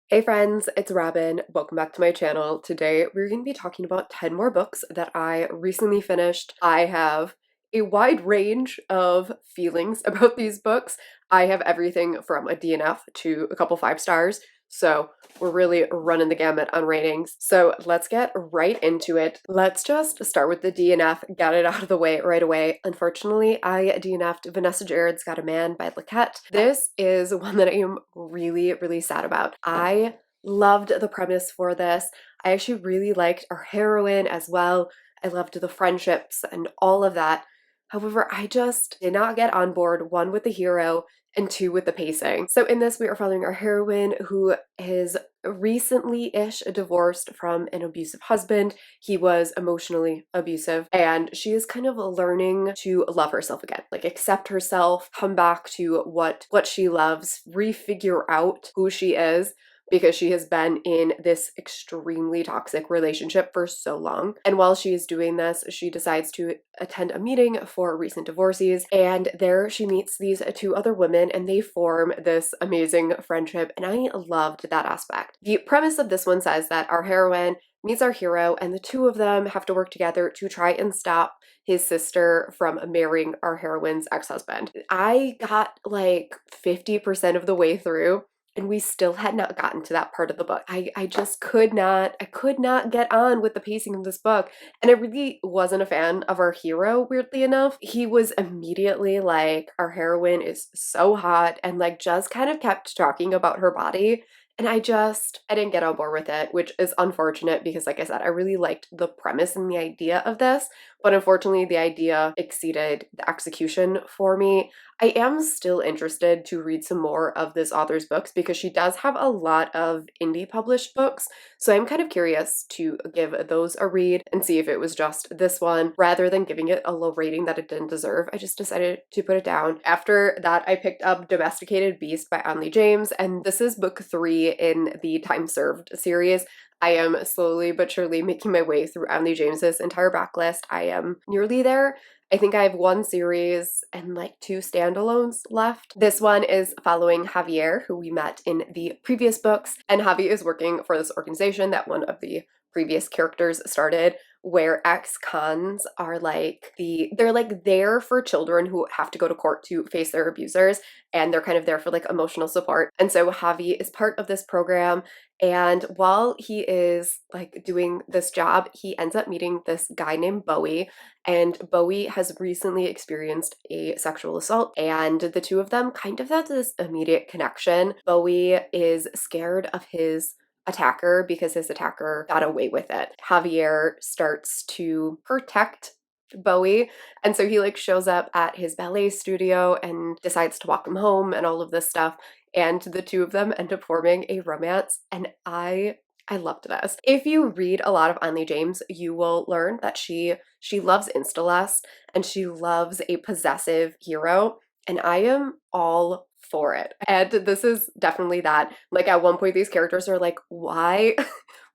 Hey friends, it's Robin. Welcome back to my channel. Today we're going to be talking about 10 more books that I recently finished. I have a wide range of feelings about these books. I have everything from a DNF to a couple 5 stars, so we're really running the gamut on ratings. So let's get right into it. Let's just start with the DNF, get it out of the way right away. Unfortunately, I DNF'd Vanessa Jared's Got a Man by LaQuette. This is one that I am really sad about. I loved the premise for this. I actually really liked our heroine as well. I loved the friendships and all of that. However, I just did not get on board, one, with the hero, and two, with the pacing. So in this, we are following our heroine who is recently-ish divorced from an abusive husband. He was emotionally abusive, and she is kind of learning to love herself again, like accept herself, come back to what she loves, refigure out who she is, because she has been in this extremely toxic relationship for so long. And while she is doing this, she decides to attend a meeting for recent divorcees, and there she meets these two other women and they form this amazing friendship, and I loved that aspect. The premise of this one says that our heroine meets our hero and the two of them have to work together to try and stop his sister from marrying our heroine's ex-husband. I got like 50% of the way through and we still had not gotten to that part of the book. I just could not get on with the pacing of this book. And I really wasn't a fan of our hero, weirdly enough. He was immediately like, our heroine is so hot, and like just kind of kept talking about her body. And I didn't get on board with it, which is unfortunate because, like I said, I really liked the premise and the idea of this, but unfortunately the idea exceeded the execution for me. I am still interested to read some more of this author's books because she does have a lot of indie published books, so I'm kind of curious to give those a read and see if it was just this one. Rather than giving it a low rating that it didn't deserve, I just decided to put it down. After that, I picked up Domesticated Beast by Onley, and this is book 3 in the Time Served series. I am slowly but surely making my way through Onley James's entire backlist. I am nearly there. I think I have one series and like 2 standalones left. This one is following Javier, who we met in the previous books, and Javi is working for this organization that one of the previous characters started, where ex-cons are they're like there for children who have to go to court to face their abusers, and they're kind of there for like emotional support. And so Javi is part of this program, and while he is like doing this job, he ends up meeting this guy named Bowie, and Bowie has recently experienced a sexual assault, and the two of them kind of have this immediate connection. Bowie is scared of his attacker because his attacker got away with it. Javier starts to protect Bowie, and so he like shows up at his ballet studio and decides to walk him home and all of this stuff, and the two of them end up forming a romance, and I loved this. If you read a lot of Onley James, you will learn that she loves Instalust and she loves a possessive hero, and I am all for it. And this is definitely that. Like at one point these characters are like, why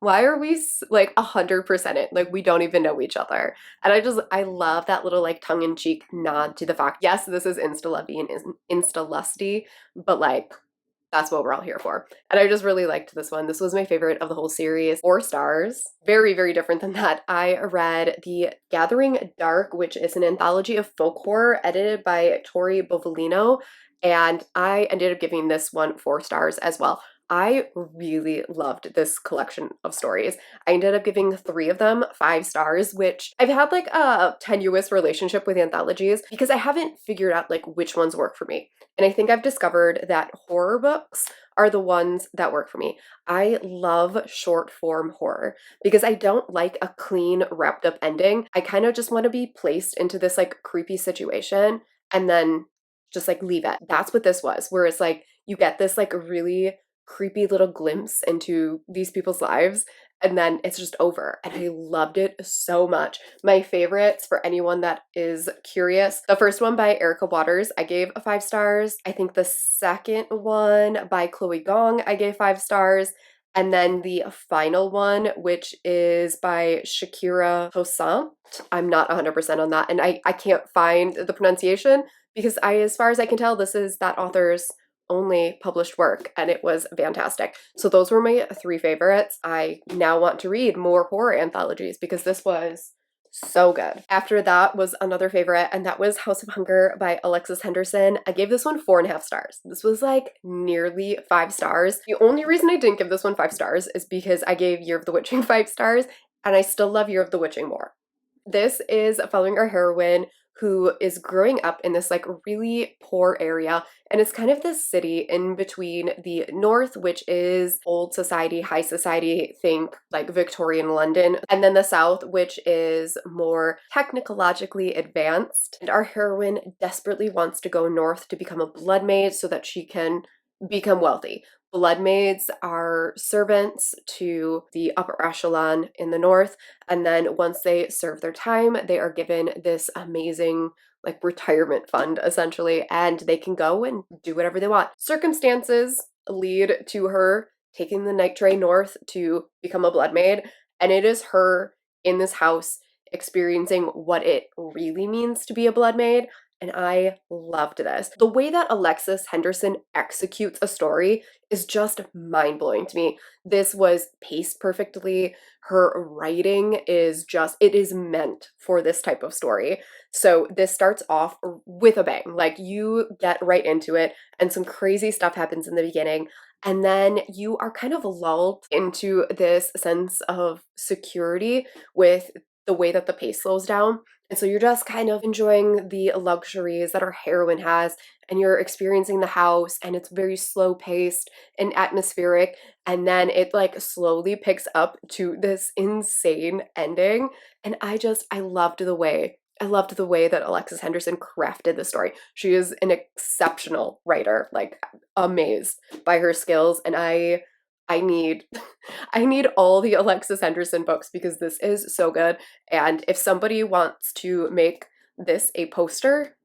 why are we like 100% it? Like we don't even know each other. And I love that little like tongue-in-cheek nod to the fact, yes, this is insta-lovey and insta-lusty, but like that's what we're all here for. And I just really liked this one. This was my favorite of the whole series. 4 stars. Very different than that. I read The Gathering Dark, which is an anthology of folk horror edited by Tori Bovolino, and I ended up giving this one 4 stars as well. I really loved this collection of stories. I ended up giving 3 of them 5 stars, which I've had like a tenuous relationship with anthologies because I haven't figured out like which ones work for me. And I think I've discovered that horror books are the ones that work for me. I love short form horror because I don't like a clean wrapped up ending. I kind of just want to be placed into this like creepy situation and then just like leave it. That's what this was, where it's like you get this like really creepy little glimpse into these people's lives and then it's just over, and I loved it so much. My favorites, for anyone that is curious, the first one by Erica Waters I gave 5 stars. I think the second one by Chloe Gong I gave 5 stars, and then the final one, which is by Shakira Hossam, I'm not 100% on that, and I can't find the pronunciation because as far as I can tell, this is that author's only published work, and it was fantastic. So those were my 3 favorites. I now want to read more horror anthologies because this was so good. After that was another favorite, and that was House of Hunger by Alexis Henderson. I gave this one 4.5 stars. This was like nearly 5 stars. The only reason I didn't give this one 5 stars is because I gave Year of the Witching 5 stars, and I still love Year of the Witching more. This is following our heroine who is growing up in this like really poor area, and it's kind of this city in between the north, which is old society, high society, think like Victorian London, and then the south, which is more technologically advanced. And our heroine desperately wants to go north to become a blood maid so that she can become wealthy. Blood maids are servants to the upper echelon in the north, and then once they serve their time, they are given this amazing like retirement fund essentially, and they can go and do whatever they want. Circumstances lead to her taking the night train north to become a blood maid, and it is her in this house experiencing what it really means to be a blood maid. And I loved this. The way that Alexis Henderson executes a story is just mind-blowing to me. This was paced perfectly. Her writing is just, it is meant for this type of story. So this starts off with a bang. Like you get right into it and some crazy stuff happens in the beginning. And then you are kind of lulled into this sense of security with the way that the pace slows down. And so you're just kind of enjoying the luxuries that our heroine has, and you're experiencing the house, and it's very slow paced and atmospheric. And then it like slowly picks up to this insane ending. And I loved the way. I loved the way that Alexis Henderson crafted the story. She is an exceptional writer, like amazed by her skills. And I need I need all the Alexis Henderson books because this is so good. And if somebody wants to make this a poster,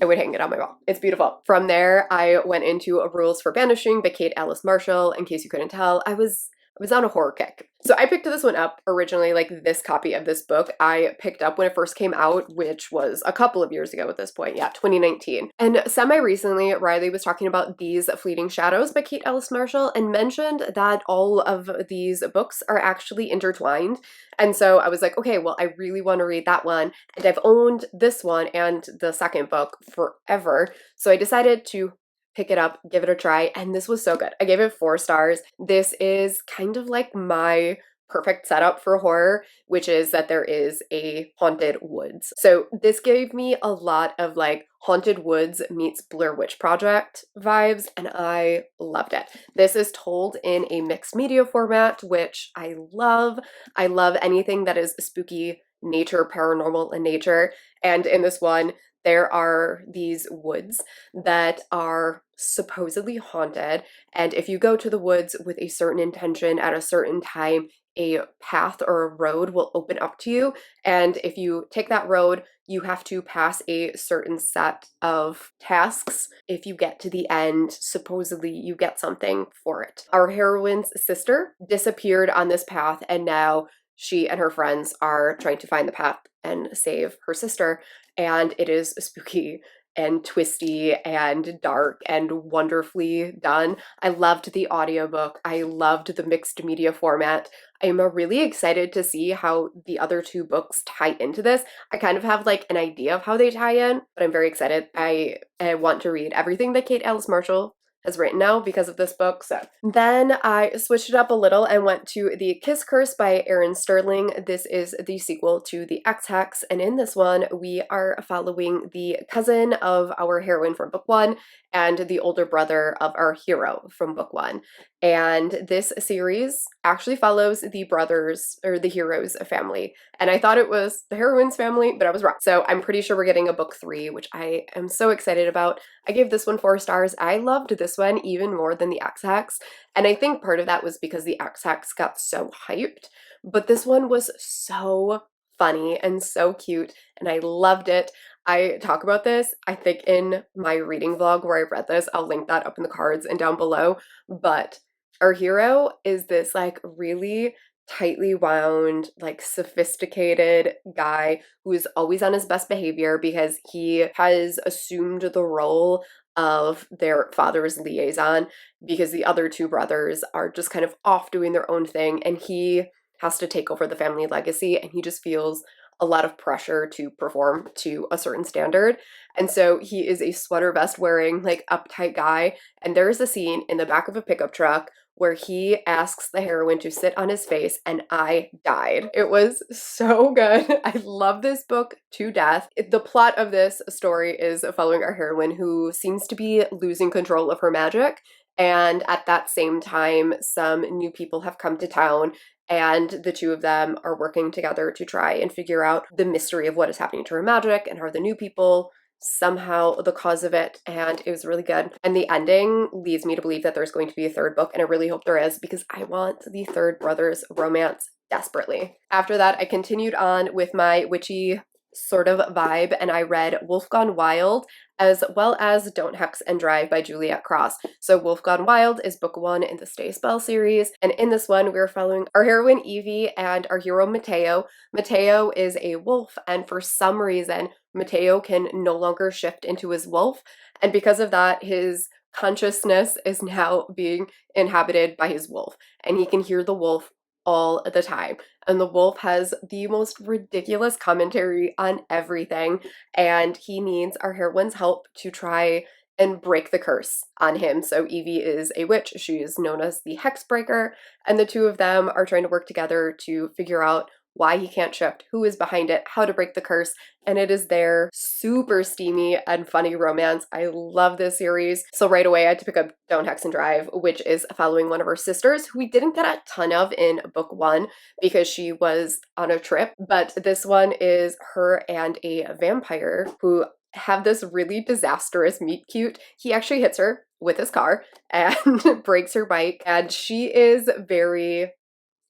I would hang it on my wall. It's beautiful. From there, I went into Rules for Banishing by Kate Alice Marshall. In case you couldn't tell, I was on a horror kick. So I picked this one up originally, like this copy of this book I picked up when it first came out, which was a couple of years ago at this point. Yeah, 2019. And semi-recently, Riley was talking about These Fleeting Shadows by Kate Alice Marshall and mentioned that all of these books are actually intertwined. And so I was like, okay, well, I really want to read that one. And I've owned this one and the second book forever. So I decided to pick it up, give it a try, and this was so good. I gave it 4 stars. This is kind of like my perfect setup for horror, which is that there is a haunted woods. So this gave me a lot of like Haunted Woods meets Blair Witch Project vibes, and I loved it. This is told in a mixed media format, which I love. I love anything that is spooky nature, paranormal in nature, and in this one, there are these woods that are supposedly haunted, and if you go to the woods with a certain intention at a certain time, a path or a road will open up to you, and if you take that road, you have to pass a certain set of tasks. If you get to the end, supposedly you get something for it. Our heroine's sister disappeared on this path, and now she and her friends are trying to find the path and save her sister, and it is spooky and twisty and dark and wonderfully done. I loved the audiobook. I loved the mixed media format. I'm really excited to see how the other 2 books tie into this. I kind of have like an idea of how they tie in, but I'm very excited. I want to read everything that Kate Alice Marshall has written now because of this book. So then I switched it up a little and went to The Kiss Curse by Erin Sterling. This is the sequel to The Hex, and in this one we are following the cousin of our heroine from book 1 and the older brother of our hero from book 1. And this series actually follows the brothers or the hero's family. And I thought it was the heroine's family, but I was wrong. So I'm pretty sure we're getting a book 3, which I am so excited about. I gave this one 4 stars. I loved this one even more than the Hex. And I think part of that was because the Hex got so hyped. But this one was so funny and so cute, and I loved it. I talk about this, I think, in my reading vlog where I read this. I'll link that up in the cards and down below. But our hero is this like really tightly wound, like sophisticated guy who is always on his best behavior because he has assumed the role of their father's liaison, because the other two brothers are just kind of off doing their own thing, and he has to take over the family legacy, and he just feels a lot of pressure to perform to a certain standard. And so he is a sweater vest wearing, like, uptight guy. And there's a scene in the back of a pickup truck where he asks the heroine to sit on his face, and I died. It was so good. I love this book to death. The plot of this story is following our heroine, who seems to be losing control of her magic. And at that same time, some new people have come to town, and the two of them are working together to try and figure out the mystery of what is happening to her magic, and are the new people somehow the cause of it. And it was really good. And the ending leads me to believe that there's going to be a third book, and I really hope there is, because I want the third brothers romance desperately. After that, I continued on with my witchy sort of vibe, and I read Wolf Gone Wild, as well as Don't Hex and Drive by Juliette Cross. So Wolf Gone Wild is book 1 in the Stay Spell series, and in this one we're following our heroine Evie and our hero Mateo. Mateo is a wolf, and for some reason Mateo can no longer shift into his wolf, and because of that his consciousness is now being inhabited by his wolf, and he can hear the wolf all the time. And the wolf has the most ridiculous commentary on everything, and he needs our heroine's help to try and break the curse on him. So Evie is a witch. She is known as the Hex Breaker, and the two of them are trying to work together to figure out why he can't shift, who is behind it, how to break the curse, and it is their super steamy and funny romance. I love this series. So right away I had to pick up Don't Hex and Drive, which is following one of our sisters who we didn't get a ton of in book 1 because she was on a trip, but this one is her and a vampire who have this really disastrous meet cute. He actually hits her with his car and breaks her bike, and she is very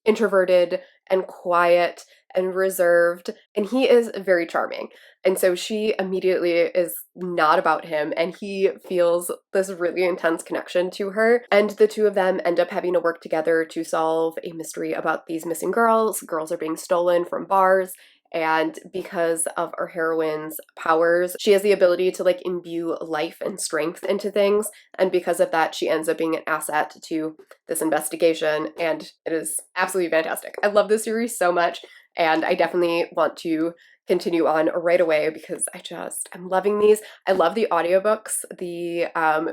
introverted and quiet and reserved, and he is very charming. And so she immediately is not about him, and he feels this really intense connection to her. And the two of them end up having to work together to solve a mystery about these missing girls. Girls are being stolen from bars. And because of our heroine's powers, she has the ability to, like, imbue life and strength into things. And because of that, she ends up being an asset to this investigation. And it is absolutely fantastic. I love this series so much. And I definitely want to continue on right away because I'm loving these. I love the audiobooks. The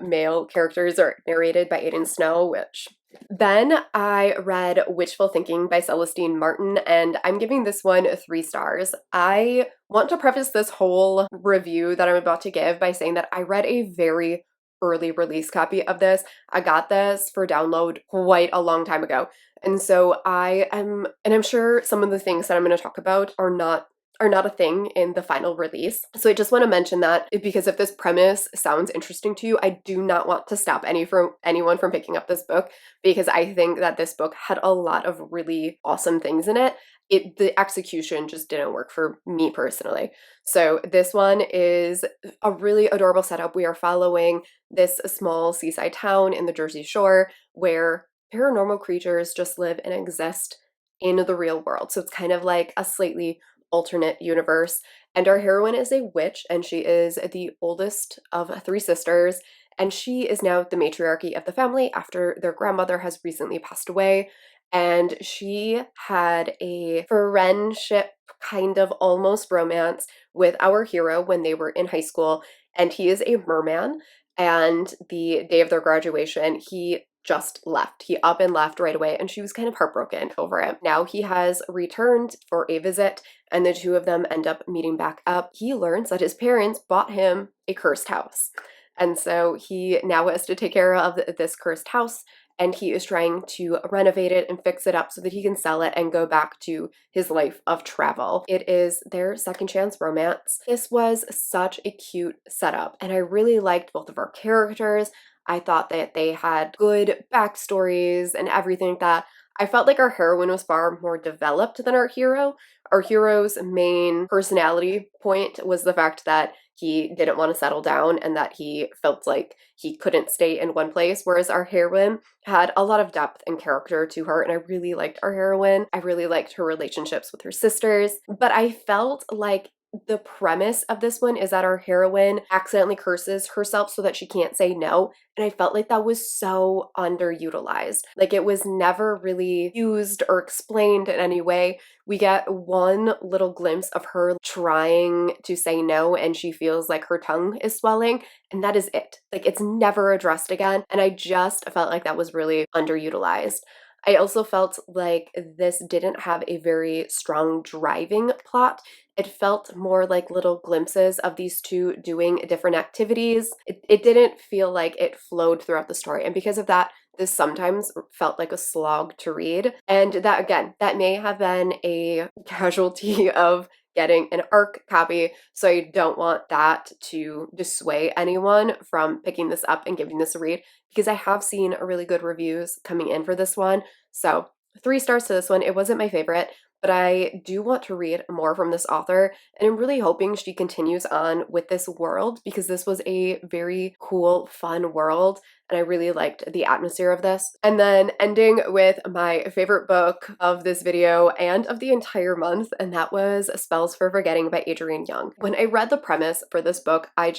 male characters are narrated by Aiden Snow, which... Then I read Wishful Thinking by Celestine Martin, and I'm giving this one 3 stars. I want to preface this whole review that I'm about to give by saying that I read a very early release copy of this. I got this for download quite a long time ago. And so I'm sure some of the things that I'm going to talk about are not a thing in the final release. So I just want to mention that because if this premise sounds interesting to you, I do not want to stop anyone from picking up this book, because I think that this book had a lot of really awesome things in it. The execution just didn't work for me personally. So this one is a really adorable setup. We are following this small seaside town in the Jersey Shore where paranormal creatures just live and exist in the real world. So it's kind of like a slightly alternate universe, and our heroine is a witch, and she is the oldest of 3 sisters, and she is now the matriarchy of the family after their grandmother has recently passed away. And she had a friendship, kind of almost romance, with our hero when they were in high school, and he is a merman, and the day of their graduation he just left. He up and left right away, and she was kind of heartbroken over him. Now he has returned for a visit, and the two of them end up meeting back up. He learns that his parents bought him a cursed house, and so he now has to take care of this cursed house, and he is trying to renovate it and fix it up so that he can sell it and go back to his life of travel. It is their second chance romance. This was such a cute setup, and I really liked both of our characters. I thought that they had good backstories and everything like that. I felt like our heroine was far more developed than our hero. Our hero's main personality point was the fact that he didn't want to settle down and that he felt like he couldn't stay in one place, whereas our heroine had a lot of depth and character to her, and I really liked our heroine. I really liked her relationships with her sisters, but I felt like the premise of this one is that our heroine accidentally curses herself so that she can't say no. And I felt like that was so underutilized. Like it was never really used or explained in any way. We get one little glimpse of her trying to say no and she feels like her tongue is swelling, and that is it. Like it's never addressed again. And I just felt like that was really underutilized. I also felt like this didn't have a very strong driving plot. It felt more like little glimpses of these two doing different activities. It didn't feel like it flowed throughout the story. And because of that, this sometimes felt like a slog to read. And that, again, that may have been a casualty of getting an ARC copy, so I don't want that to dissuade anyone from picking this up and giving this a read, because I have seen really good reviews coming in for this one. So 3 stars to this one. It wasn't my favorite, but I do want to read more from this author, and I'm really hoping she continues on with this world, because this was a very cool, fun world, and I really liked the atmosphere of this. And then ending with my favorite book of this video and of the entire month, and that was Spells for Forgetting by Adrienne Young. When I read the premise for this book, I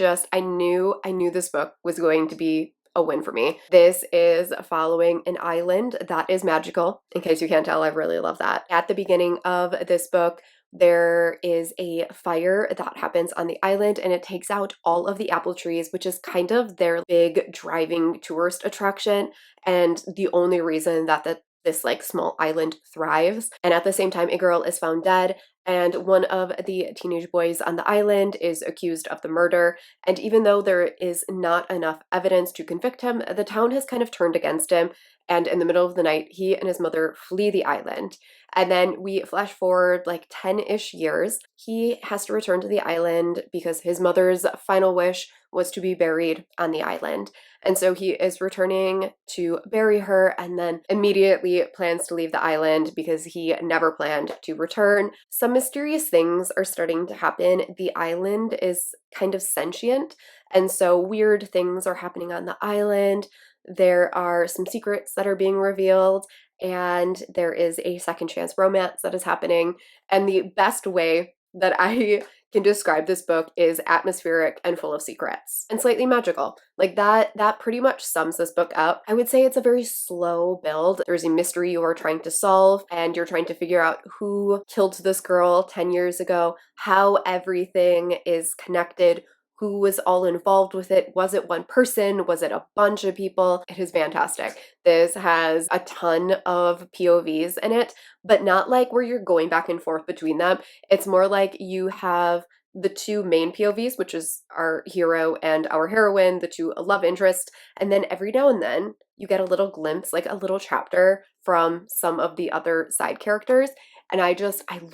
knew this book was going to be a win for me. This is following an island that is magical. In case you can't tell, I really love that. At the beginning of this book, there is a fire that happens on the island, and it takes out all of the apple trees, which is kind of their big driving tourist attraction and the only reason that this like small island thrives. And at the same time, a girl is found dead, and one of the teenage boys on the island is accused of the murder. And even though there is not enough evidence to convict him, the town has kind of turned against him. And in the middle of the night, he and his mother flee the island. And then we flash forward like 10-ish years. He has to return to the island because his mother's final wish was to be buried on the island. And so he is returning to bury her, and then immediately plans to leave the island because he never planned to return. Some mysterious things are starting to happen. The island is kind of sentient, and so weird things are happening on the island. There are some secrets that are being revealed, and there is a second chance romance that is happening. And the best way that I can describe this book is atmospheric and full of secrets and slightly magical. Like that pretty much sums this book up. I would say it's a very slow build. There's a mystery you are trying to solve, and you're trying to figure out who killed this girl 10 years ago, how everything is connected, who was all involved with it. Was it one person? Was it a bunch of people? It is fantastic. This has a ton of POVs in it, but not like where you're going back and forth between them. It's more like you have the two main POVs, which is our hero and our heroine, the two love interests, and then every now and then you get a little glimpse, like a little chapter from some of the other side characters. And I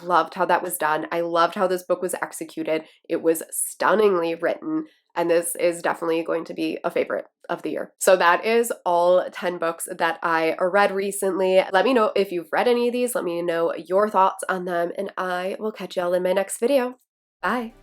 loved how that was done. I loved how this book was executed. It was stunningly written, and this is definitely going to be a favorite of the year. So that is all 10 books that I read recently. Let me know if you've read any of these. Let me know your thoughts on them, and I will catch y'all in my next video. Bye.